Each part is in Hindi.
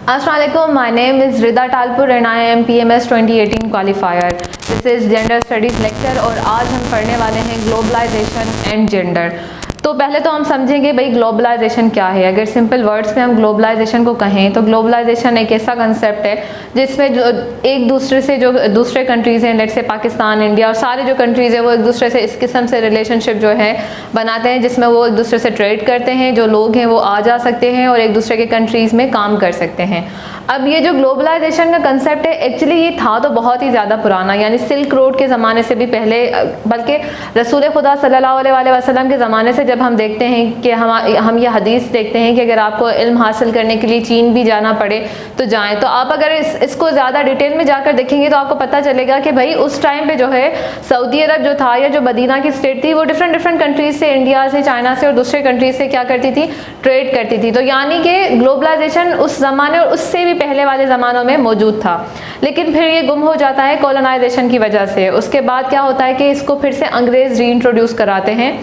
Assalamu alaikum, my name is Rida Talpur and I am PMS 2018 qualifier. This is Gender Studies lecture और आज हम पढ़ने वाले हैं ग्लोबलाइजेशन एंड जेंडर। तो पहले तो हम समझेंगे भाई ग्लोबलाइजेशन क्या है। अगर सिंपल वर्ड्स में हम ग्लोबलाइजेशन को कहें तो ग्लोबलाइजेशन एक ऐसा कंसेप्ट है जिसमें जो एक दूसरे से जो दूसरे कंट्रीज़ हैं, लेट से पाकिस्तान, इंडिया और सारे जो कंट्रीज़ हैं वो एक दूसरे से इस किस्म से रिलेशनशिप जो है बनाते हैं जिसमें वो एक दूसरे से ट्रेड करते हैं, जो लोग हैं वो आ जा सकते हैं और एक दूसरे के कंट्रीज़ में काम कर सकते हैं। अब ये जो ग्लोबलाइजेशन का कंसेप्ट है एक्चुअली ये था तो बहुत ही ज़्यादा पुराना, यानी सिल्क रोड के ज़माने से भी पहले, बल्कि रसूल खुदा सल्लल्लाहु अलैहि वसल्लम के ज़माने से जब हम देखते हैं कि हम ये हदीस देखते हैं कि अगर आपको इल्म हासिल करने के लिए चीन भी जाना पड़े तो जाएं। तो आप अगर इसको ज़्यादा डिटेल में जाकर देखेंगे तो आपको पता चलेगा कि भाई उस टाइम पे जो है सऊदी अरब जो था या जो मदीना की स्टेट थी वो डिफरेंट कंट्रीज से, इंडिया से, चाइना से और दूसरे कंट्रीज से क्या करती थी, ट्रेड करती थी। तो यानी कि ग्लोबलाइजेशन उस ज़माने और उससे भी पहले वाले ज़मानों में मौजूद था, लेकिन फिर ये गुम हो जाता है कॉलोनाइजेशन की वजह से। उसके बाद क्या होता है कि इसको फिर से अंग्रेज़ रीइंट्रोड्यूस कराते हैं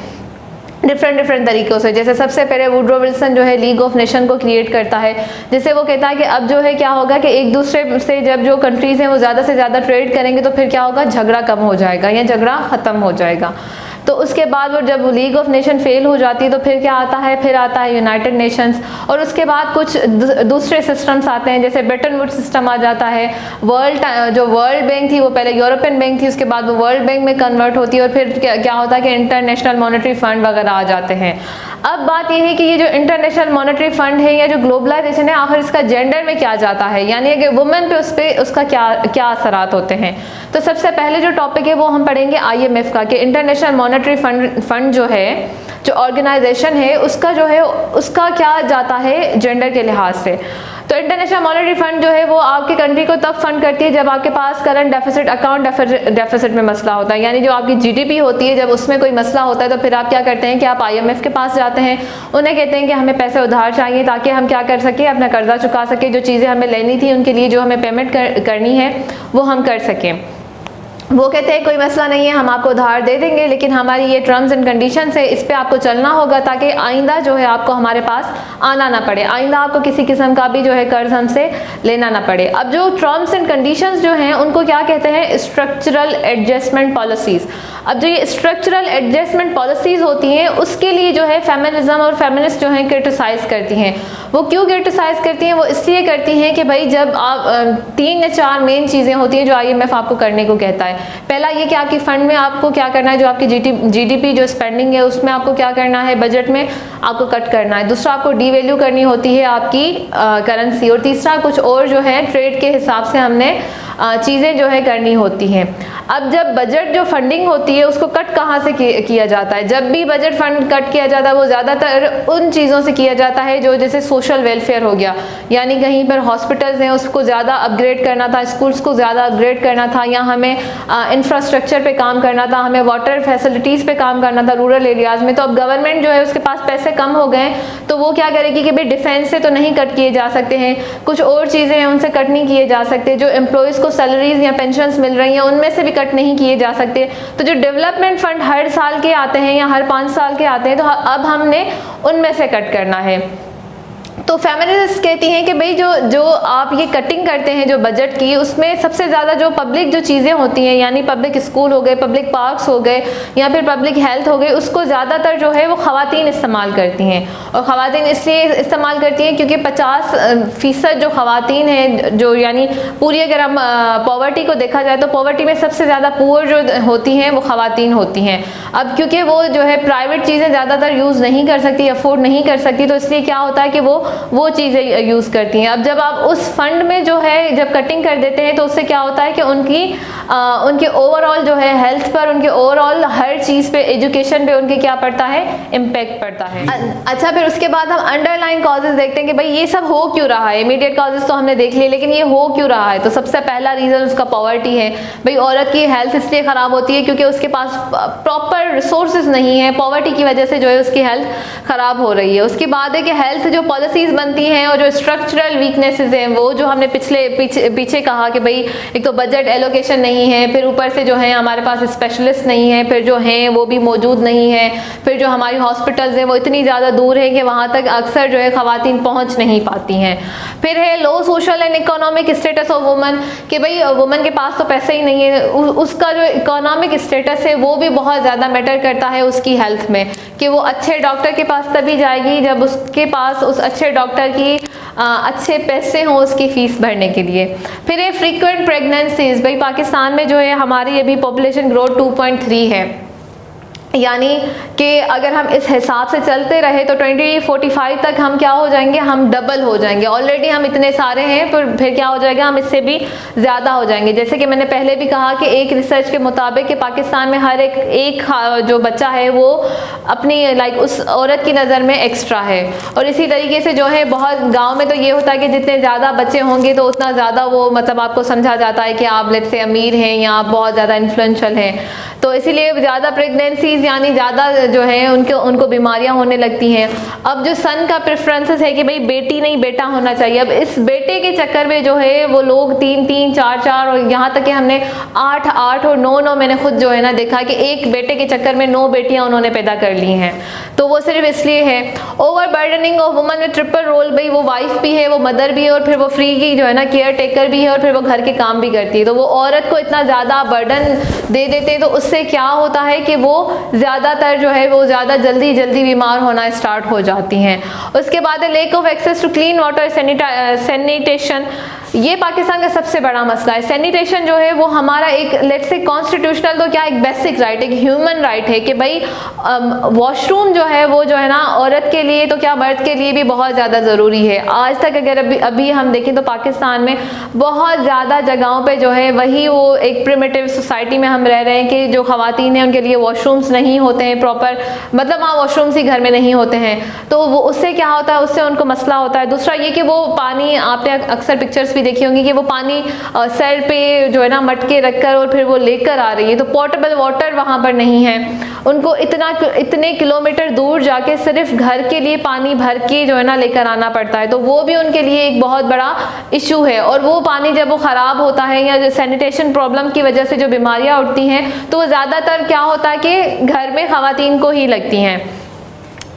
डिफरेंट तरीक़ों से। जैसे सबसे पहले वुडरो विल्सन जो है लीग ऑफ नेशन को क्रिएट करता है, जिससे वो कहता है कि अब जो है क्या होगा कि एक दूसरे से जब जो कंट्रीज़ हैं वो ज़्यादा से ज़्यादा ट्रेड करेंगे तो फिर क्या होगा, झगड़ा कम हो जाएगा या झगड़ा ख़त्म हो जाएगा। तो उसके बाद वो जब लीग ऑफ नेशन फेल हो जाती है तो फिर क्या आता है, फिर आता है यूनाइटेड नेशंस और उसके बाद कुछ दूसरे सिस्टम्स आते हैं, जैसे ब्रेटन वुड्स सिस्टम आ जाता है। जो वर्ल्ड बैंक थी वो पहले यूरोपियन बैंक थी, उसके बाद वो वर्ल्ड बैंक में कन्वर्ट होती है और फिर क्या होता है कि इंटरनेशनल मॉनेटरी फंड वगैरह आ जाते हैं। अब बात यह है कि ये जो इंटरनेशनल मॉनेटरी फंड है या जो ग्लोबलाइजेशन है आखिर इसका जेंडर में क्या जाता है, यानी कि वुमेन पे उसका क्या असरात होते हैं। तो सबसे पहले जो टॉपिक है वो हम पढ़ेंगे IMF का, कि इंटरनेशनल मॉनेटरी फंड जो है, जो ऑर्गेनाइजेशन है उसका जो है उसका क्या जाता है जेंडर के लिहाज से। तो इंटरनेशनल मॉनेटरी फंड जो है वो आपकी कंट्री को तब फंड करती है जब आपके पास करंट डेफिसिट, अकाउंट डेफिसिट में मसला होता है, यानी जो आपकी GDP होती है जब उसमें कोई मसला होता है तो फिर आप क्या करते हैं कि आप IMF के पास जाते हैं, उन्हें कहते हैं कि हमें पैसे उधार चाहिए ताकि हम क्या कर सकें, अपना कर्जा चुका सकें, जो चीज़ें हमें लेनी थी उनके लिए जो हमें पेमेंट करनी है वो हम कर सकें। वो कहते हैं कोई मसला नहीं है, हम आपको उधार दे देंगे, लेकिन हमारी ये टर्म्स एंड कंडीशंस है, इस पे आपको चलना होगा ताकि आइंदा जो है आपको हमारे पास आना ना पड़े, आइंदा आपको किसी किस्म का भी जो है कर्ज हमसे लेना ना पड़े। अब जो टर्म्स एंड कंडीशंस जो हैं उनको क्या कहते हैं, स्ट्रक्चरल एडजस्टमेंट पॉलिसीज़। अब जो ये स्ट्रक्चरल एडजस्टमेंट पॉलिसीज़ होती हैं उसके लिए जो है फेमिनिज्म और फेमिनिस्ट जो हैं क्रिटिसाइज़ करती हैं। वो क्यों क्रिटिसाइज़ करती हैं, वो इसलिए करती हैं कि भाई जब आप 3 या 4 मेन चीज़ें होती हैं जो IMF आपको करने को कहता है। पहला ये कि आपकी फंड में आपको क्या करना है, जो आपकी GDP जो स्पेंडिंग है उसमें आपको क्या करना है, बजट में आपको कट करना है। दूसरा आपको डीवैल्यू करनी होती है आपकी करेंसी, और तीसरा कुछ और जो है ट्रेड के हिसाब से हमने चीज़ें जो है करनी होती हैं। अब जब बजट जो फंडिंग होती है उसको कट कहाँ से किया जाता है, जब भी बजट फंड कट किया जाता है वो ज़्यादातर उन चीज़ों से किया जाता है जो जैसे सोशल वेलफेयर हो गया, यानी कहीं पर हॉस्पिटल्स हैं उसको ज़्यादा अपग्रेड करना था, स्कूल्स को ज़्यादा अपग्रेड करना था, या हमें इंफ्रास्ट्रक्चर पे काम करना था, हमें वाटर फैसिलिटीज़ पे काम करना था रूरल एरियाज़ में। तो अब गवर्नमेंट जो है उसके पास पैसे कम हो गए तो वो क्या करेगी कि भाई डिफेंस से तो नहीं कट किए जा सकते हैं, कुछ और चीज़ें हैं उनसे कट नहीं किए जा सकते, जो एम्प्लॉयज़ को सैलरीज या पेंशन्स मिल रही हैं उनमें से भी कट नहीं किए जा सकते। तो जो डेवलपमेंट फंड हर साल के आते हैं या हर 5 साल के आते हैं तो अब हमने उनमें से कट करना है। तो फेमिनिस्ट कहती हैं कि भाई जो आप ये कटिंग करते हैं जो बजट की, उसमें सबसे ज़्यादा जो पब्लिक जो चीज़ें होती हैं, यानी पब्लिक स्कूल हो गए, पब्लिक पार्क्स हो गए या फिर पब्लिक हेल्थ हो गए, उसको ज़्यादातर जो है वो ख़वातीन इस्तेमाल करती हैं। और ख़वातीन इसलिए इस्तेमाल करती हैं क्योंकि 50% जो ख़वातीन हैं, जो यानी पूरी अगर हम पॉवर्टी को देखा जाए तो पॉवर्टी में सबसे ज़्यादा पुअर जो होती हैं वो ख़वातीन होती हैं। अब क्योंकि वो जो है प्राइवेट चीज़ें ज़्यादातर यूज़ नहीं कर सकती, अफोर्ड नहीं कर सकती, तो इसलिए क्या होता है कि वो चीज़ें यूज़ करती हैं। अब जब आप उस फंड में जो है जब कटिंग कर देते हैं तो उससे क्या होता है कि उनके ओवरऑल जो है हेल्थ पर, उनके ओवरऑल हर चीज़ पे, एजुकेशन पे उनके क्या पड़ता है, इम्पैक्ट पड़ता है। अच्छा, फिर उसके बाद हम अंडरलाइन कॉजेज देखते हैं कि भाई ये सब हो क्यों रहा है। इमीडिएट कॉजेज तो हमने देख लिए, लेकिन ये हो क्यों रहा है। तो सबसे पहला रीज़न उसका पॉवर्टी है। भाई औरत की हेल्थ इसलिए ख़राब होती है क्योंकि उसके पास प्रॉपर रिसोर्सेज नहीं है, पॉवर्टी की वजह से जो है उसकी हेल्थ ख़राब हो रही है। उसके बाद है कि हेल्थ जो पॉलिसीज़ डिफिकल्टीज बनती हैं और जो स्ट्रक्चरल वीकनेसेस हैं वो जो हमने पीछे कहा कि भाई एक तो बजट एलोकेशन नहीं है, फिर ऊपर से जो है हमारे पास स्पेशलिस्ट नहीं है, फिर जो हैं वो भी मौजूद नहीं है, फिर जो हमारी हॉस्पिटल्स हैं वो इतनी ज़्यादा दूर है कि वहाँ तक अक्सर जो है ख़वातीन पहुँच नहीं पाती हैं। फिर है low social and economic status of women, कि भाई वुमन के पास तो पैसे ही नहीं है, उसका जो इकोनॉमिक स्टेटस है वो भी बहुत ज़्यादा मैटर करता है उसकी हेल्थ में, कि वो अच्छे डॉक्टर के पास तभी जाएगी जब उसके पास उस अच्छे डॉक्टर की अच्छे पैसे हों उसकी फ़ीस भरने के लिए। फिर ये फ्रीक्वेंट प्रेगनेंसीज, भाई पाकिस्तान में जो है हमारी अभी पॉपुलेशन ग्रोथ 2.3 है, यानी कि अगर हम इस हिसाब से चलते रहे तो 2045 तक हम क्या हो जाएंगे, हम डबल हो जाएंगे। ऑलरेडी हम इतने सारे हैं, पर फिर क्या हो जाएगा, हम इससे भी ज़्यादा हो जाएंगे। जैसे कि मैंने पहले भी कहा कि एक रिसर्च के मुताबिक कि पाकिस्तान में हर एक जो बच्चा है वो अपनी उस औरत की नज़र में एक्स्ट्रा है। और इसी तरीके से जो है बहुत गाँव में तो ये होता है कि जितने ज़्यादा बच्चे होंगे तो उतना ज़्यादा वो मतलब आपको समझा जाता है कि आप लेट्स से अमीर हैं या आप बहुत ज़्यादा इन्फ्लुएंशियल हैं, तो इसीलिए ज़्यादा प्रेगनेंसीज यानी ज़्यादा जो है उनको बीमारियां होने लगती हैं। अब जो सन का प्रेफरेंसेस है कि भाई बेटी नहीं बेटा होना चाहिए, अब इस बेटे के चक्कर में जो है वो लोग 3-3, 4-4 और यहाँ तक कि हमने 8-8 और 9-9 मैंने खुद जो है ना देखा कि एक बेटे के चक्कर में 9 बेटियां उन्होंने पैदा कर ली हैं। तो वो सिर्फ इसलिए है। ओवर बर्डनिंग ऑफ वुमन में ट्रिपल रोल, भाई वो वाइफ भी है, वो मदर भी है और फिर वो फ्री की जो है ना केयर टेकर भी है और फिर वो घर के काम भी करती है। तो वो औरत को इतना ज़्यादा बर्डन दे देते तो उससे क्या होता है कि वो ज़्यादातर जो है वो ज़्यादा जल्दी बीमार होना स्टार्ट हो जाती हैं। उसके बाद lack of access to clean water, sanitation, ये पाकिस्तान का सबसे बड़ा मसला है। सैनिटेशन जो है वो हमारा एक लेट्स से कॉन्स्टिट्यूशनल तो क्या एक बेसिक राइट, एक ह्यूमन राइट है कि भाई वॉशरूम जो है वो जो है ना औरत के लिए तो क्या मर्द के लिए भी बहुत ज़्यादा ज़रूरी है। आज तक अगर अभी हम देखें तो पाकिस्तान में बहुत ज़्यादा जगहों पे जो है वही वो एक प्रिमिटिव सोसाइटी में हम रह रहे हैं कि जो ख़वातीन हैं उनके लिए वॉशरूम्स नहीं होते हैं प्रॉपर, मतलब वहाँ वॉशरूम्स ही घर में नहीं होते हैं। तो वो उससे क्या होता है, उससे उनको मसला होता है। दूसरा ये कि वो पानी, आपने अक्सर पिक्चर्स देखी होंगी कि वो पानी सर पे जो है ना मटके रखकर और फिर वो लेकर आ रही है, तो पोर्टेबल वाटर वहाँ पर नहीं है। उनको इतने किलोमीटर दूर जाके सिर्फ घर के लिए पानी भर के जो है ना लेकर आना पड़ता है, तो वो भी उनके लिए एक बहुत बड़ा इशू है। और वो पानी जब वो ख़राब होता है या सैनिटेशन प्रॉब्लम की वजह से जो बीमारियाँ उठती हैं तो वो ज़्यादातर क्या होता है कि घर में ख़वातीन को ही लगती हैं।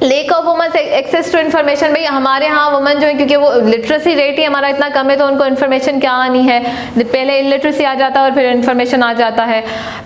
Lack of woman access to information, भाई हमारे यहाँ वुमन जो है क्योंकि वो लिटरेसी रेट ही हमारा इतना कम है तो उनको इन्फॉर्मेशन क्या आनी है, पहले इलिटरेसी आ जाता है और फिर इन्फॉर्मेशन आ जाता है।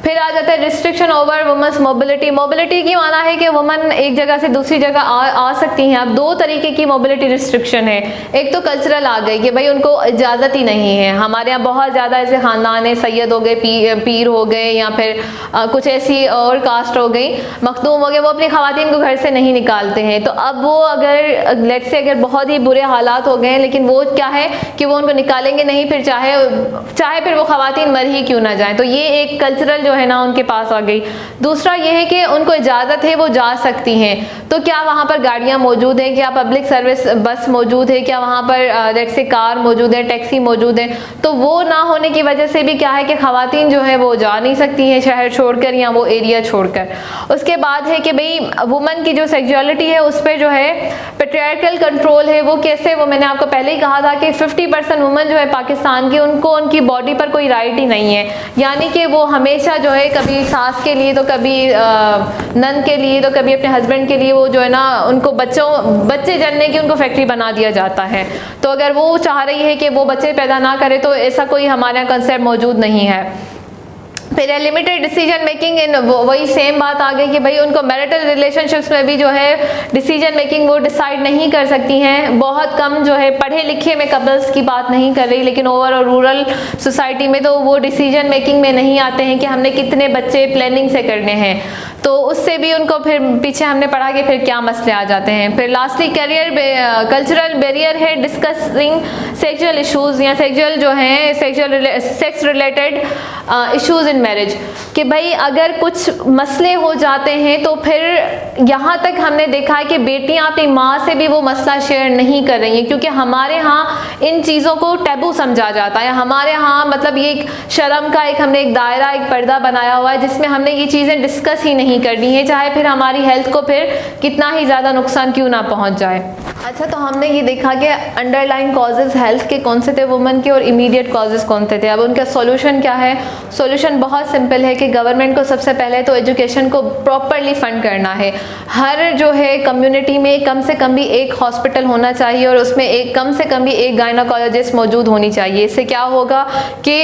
फिर आ जाता है restriction over women's mobility. Mobility की माना है कि वुमन एक जगह से दूसरी जगह आ सकती हैं। अब दो तरीके की मोबिलिटी रिस्ट्रिक्शन है। एक तो कल्चरल आ गई कि भाई उनको इजाज़त ही नहीं है। हमारे यहाँ बहुत ज़्यादा ऐसे ख़ानदान है, सैयद हो गए, पीर हो गए या फिर कुछ ऐसी और कास्ट हो गई, मखदूम हो गए, वो अपनी ख़वातीन को घर से नहीं निकालते हैं। तो अब वो अगर लेट्स से अगर बहुत ही बुरे हालात हो गए हैं, लेकिन वो क्या है कि वो उनको निकालेंगे नहीं, फिर चाहे फिर वो ख़वातीन मर ही क्यों ना जाए। तो ये एक कल्चरल जो है ना उनके पास आ गई। दूसरा ये है कि उनको इजाज़त है, वो जा सकती हैं, तो क्या वहाँ पर गाड़ियाँ मौजूद हैं, क्या पब्लिक सर्विस बस मौजूद है, क्या वहाँ पर लेट्स से कार मौजूद है, टैक्सी मौजूद है। तो वो ना होने की वजह से भी क्या है कि ख़वातीन जो है वो जा नहीं सकती हैं शहर छोड़कर या वो एरिया छोड़कर। उसके बाद है कि भाई वुमन की जो सेक्सुअलिटी है उस पर जो है पैट्रियार्कल कंट्रोल है। वो कैसे, वो मैंने आपको पहले ही कहा था कि 50% वुमन जो है पाकिस्तान की, उनको उनकी बॉडी पर कोई राइट ही नहीं है। यानी कि वो हमेशा जो है कभी सास के लिए तो कभी नन के लिए तो कभी अपने हस्बैंड के लिए वो जो है ना उनको बच्चे जनने की उनको फैक्ट्री बना दिया जाता है। तो अगर वो चाह रही है कि वो बच्चे पैदा ना करे तो ऐसा कोई हमारे यहाँ कंसेप्ट मौजूद नहीं है। फिर लिमिटेड डिसीजन मेकिंग इन, वही सेम बात आ गई कि भाई उनको मैरिटल रिलेशनशिप्स में भी जो है डिसीजन मेकिंग वो डिसाइड नहीं कर सकती हैं। बहुत कम जो है पढ़े लिखे में कपल्स की बात नहीं कर रही, लेकिन ओवरऑल रूरल सोसाइटी में तो वो डिसीजन मेकिंग में नहीं आते हैं कि हमने कितने बच्चे प्लानिंग से करने हैं। तो उससे भी उनको फिर पीछे हमने पढ़ा कि फिर क्या मसले आ जाते हैं। फिर लास्टली कल्चरल बैरियर है डिस्कसिंग सेक्सुअल इश्यूज या सेक्सुअल जो है sex related issues in marriage, कि भाई अगर कुछ मसले हो जाते हैं तो फिर यहाँ तक हमने देखा है कि बेटियाँ अपनी माँ से भी वो मसला शेयर नहीं कर रही हैं, क्योंकि हमारे यहाँ इन चीज़ों को टैबू समझा जाता है। हमारे यहाँ मतलब ये एक शर्म का हमने एक दायरा, एक पर्दा बनाया हुआ है जिसमें हमने ये चीज़ें डिस्कस ही नहीं करनी है, चाहे फिर हमारी हेल्थ को फिर कितना ही ज़्यादा नुकसान क्यों ना पहुँच जाए। अच्छा, तो हमने ये देखा कि अंडरलाइन कॉजेज़ हेल्थ के कौन से थे वुमेन के और इमीडिएट कॉजेज़ कौन से थे। अब उनका सॉल्यूशन क्या है? सॉल्यूशन बहुत सिंपल है कि गवर्नमेंट को सबसे पहले तो एजुकेशन को प्रॉपरली फ़ंड करना है। हर जो है कम्युनिटी में कम से कम भी एक हॉस्पिटल होना चाहिए और उसमें एक कम से कम भी एक गायनोकोलॉजिस्ट मौजूद होनी चाहिए। इससे क्या होगा कि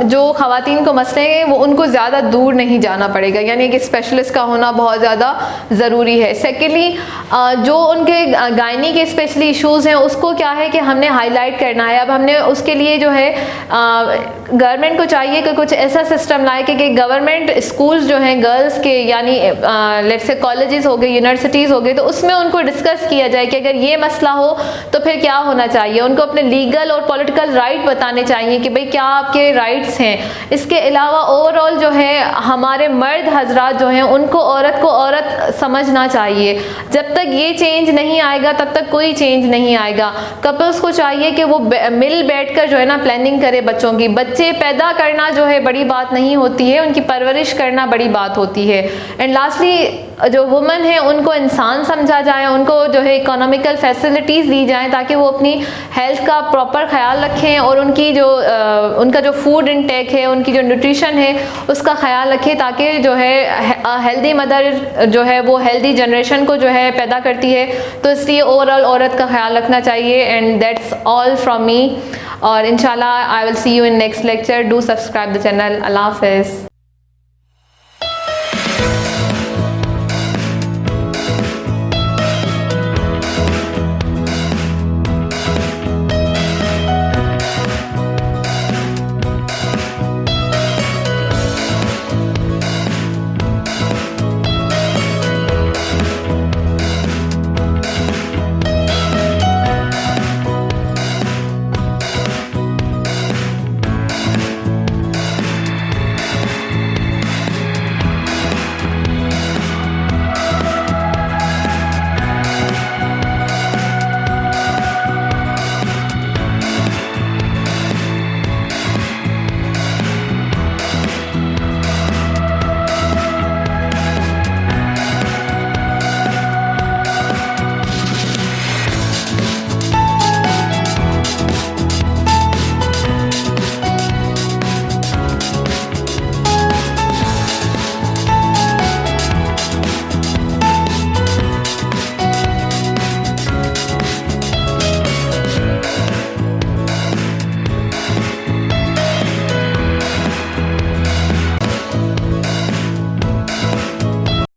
जो ख़वातीन को मसले हैं वो उनको ज़्यादा दूर नहीं जाना पड़ेगा, यानी कि स्पेशलिस्ट का होना बहुत ज़्यादा ज़रूरी है। सेकेंडली, जो उनके गायनी के स्पेशली इश्यूज़ हैं उसको क्या है कि हमने हाईलाइट करना है। अब हमने उसके लिए जो है गवर्नमेंट को चाहिए कि कुछ ऐसा सिस्टम लाए कि गवर्नमेंट स्कूल्स जो हैं गर्ल्स के, यानी लेट्स से कॉलेजेस हो गए, यूनिवर्सिटीज़ हो गए, तो उसमें उनको डिस्कस किया जाए कि अगर ये मसला हो तो फिर क्या होना चाहिए। उनको अपने लीगल और पॉलिटिकल राइट बताने चाहिए कि भाई क्या आपके राइट्स हैं। इसके अलावा ओवरऑल जो है हमारे मर्द हजरात जो हैं उनको औरत को औरत समझना चाहिए। जब तक ये चेंज नहीं आएगा तब तक कोई चेंज नहीं आएगा। कपल्स को चाहिए कि वो मिल बैठकर जो है ना प्लानिंग करे बच्चों की। बच्चे पैदा करना जो है बड़ी बात नहीं होती है, उनकी परवरिश करना बड़ी बात होती है। एंड लास्टली, जो वुमेन है उनको इंसान समझा जाए, उनको जो है इकोनॉमिकल फैसिलिटीज़ दी जाएं ताकि वो अपनी हेल्थ का प्रॉपर ख्याल रखें और उनकी जो उनका जो फूड इनटेक है, उनकी जो न्यूट्रिशन है उसका ख्याल रखें, ताकि जो है हेल्दी मदर जो है वो हेल्दी जनरेशन को जो है पैदा करती है। तो इसलिए ओवरऑल औरत का ख्याल रखना चाहिए। And that's all from me, और इंशाल्लाह I will see you in next lecture. Do subscribe the channel. अल्लाह हाफ़िज़।